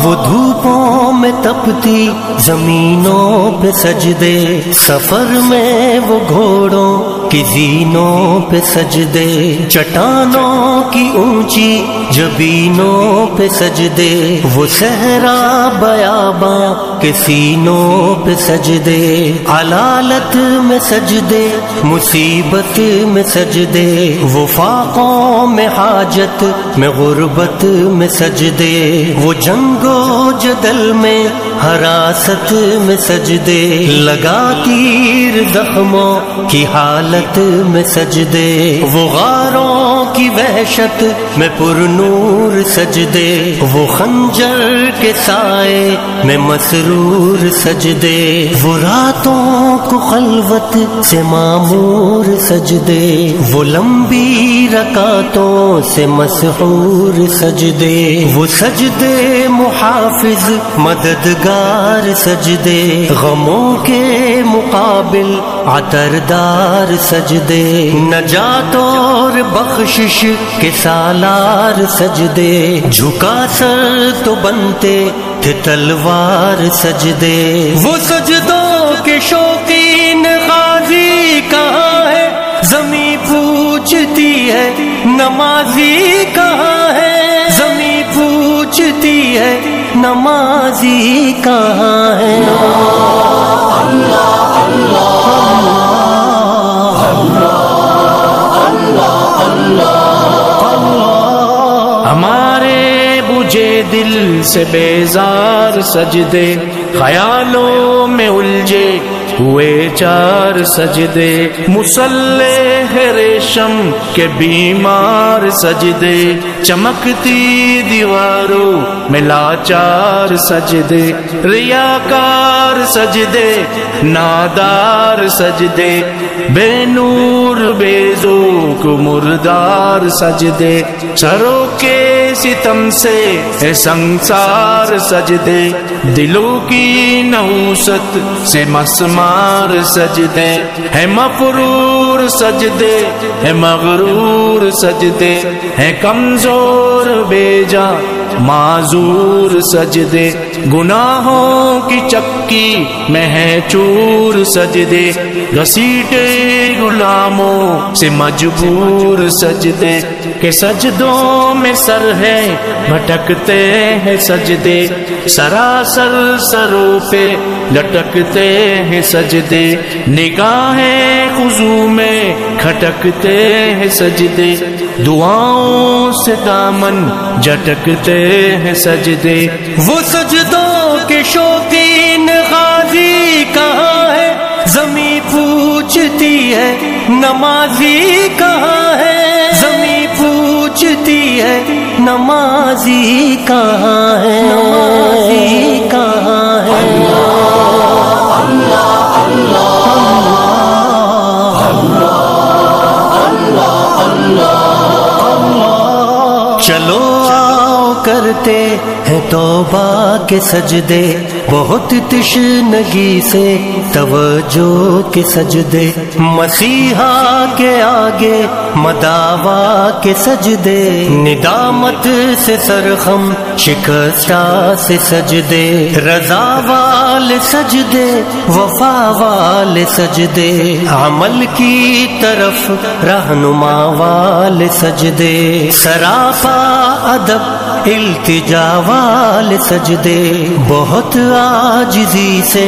وہ دھوپوں میں تپتی زمینوں پہ سجدے، سفر میں وہ گھوڑوں کی زینوں پہ سجدے، چٹانوں کی اونچی جبینوں پہ سجدے، وہ صحرا بیاباں کے سینوں پہ سجدے، علالت میں سجدے، مصیبت میں سجدے، وہ فاقوں میں حاجت میں غربت میں سجدے، وہ جنگ و جدل میں حراست میں سجدے، لگا تیر زخموں کی حالت میں سجدے، وہ غاروں کی وحشت میں پرنور سجدے، وہ خنجر کے سائے میں مسرور سجدے، وہ راتوں کو خلوت سے معمور سجدے، وہ لمبی رکعتوں سے مسحور سجدے، وہ سجدے محافظ مددگار سجدے، غموں کے مقابل عطردار سجدے، نجات اور بخشش کے سالار سجدے، جھکا سر تو بنتے تھے تلوار سجدے، وہ سجدوں کے شوقین غازی کہاں ہے، زمیں پوچھتی ہے نمازی کہاں ہے، زمیں پوچھتی ہے نمازی کہاں ہے، اللہ اللہ اللہ اللہ اللہ، ہمارے بجھے دل سے بیزار سجدے، خیالوں میں الجھے ہوئے چار سجدے، مصلح ریشم کے بیمار سجدے، چمکتی دیواروں میں لاچار سجدے، ریاکار سجدے، نادار سجدے، بے نور بے ذوق مردار سجدے، سروں کے ستم سے ہے سنسار سجدے، دلوں کی نحوست سے مسمار سجدے، ہے مفرور سجدے، ہے مغرور سجدے، ہے کمزور بے جا معذور سجدے، گناہوں کی چکی میں ہے چور سجدے، گھسیٹے غلاموں سے مجبور سجدے، کہ سجدوں میں سر ہے بھٹکتے ہیں سجدے، سراسر سروں پہ لٹکتے ہیں سجدے، نگاہیں خضوع میں کھٹکتے ہیں سجدے، دعاؤں سے دامن جھٹکتے ہیں سجدے، وہ سجدوں کے شوقین غازی کہاں ہے، زمیں پوچھتی ہے نمازی کہاں ہے، زمیں پوچھتی ہے نمازی کہاں ہے، نمازی کہاں ہے، اللہ اللہ اللہ اللہ اللہ، چلو آؤ کرتے ہیں توبہ کے سجدے، بہت تشنگی سے توجہ کے سجدے، مسیحا کے آگے مداوا کے سجدے، ندامت سے سرخم شکستہ سے سجدے، رضا والے سجدے، وفا والے سجدے، عمل کی طرف رہنما والے سجدے، سراپا ادب التجا والے سجدے، بہت عاجزی سے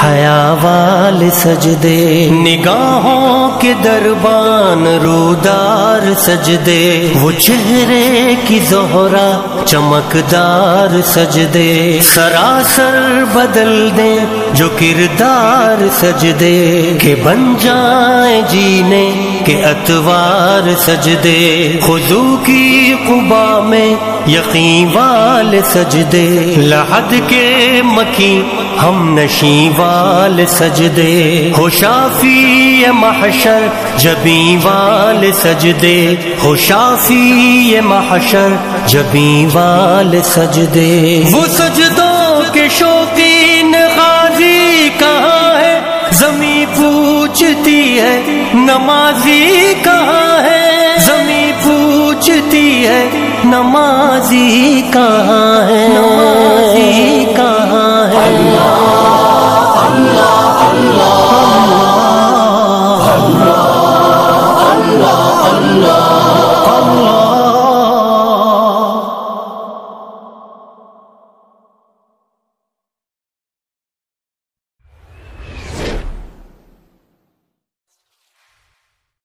حیا والے سجدے، نگاہوں کے دربان رودار سجدے، وہ چہرے کی زہرا چمکدار سجدے، سراسر بدل دیں جو کردار سجدے، کہ بن جائیں جینے کے اتوار سجدے، خضوع کی قبا میں یقین والے سجدے، لحد کے مکی ہم نشیں والے سجدے، ہو شافی محشر جبیں والے سجدے، ہو شافی محشر جبیں والے سجدے، وہ سجدوں کے شوقین غازی کہاں ہے، زمیں پوچھتی ہے نمازی کہاں ہے، زمیں پوچھتی ہے نمازی کہاں ہے، نمازی کہاں ہے؟ اللہ اللہ اللہ اللہ اللہ اللہ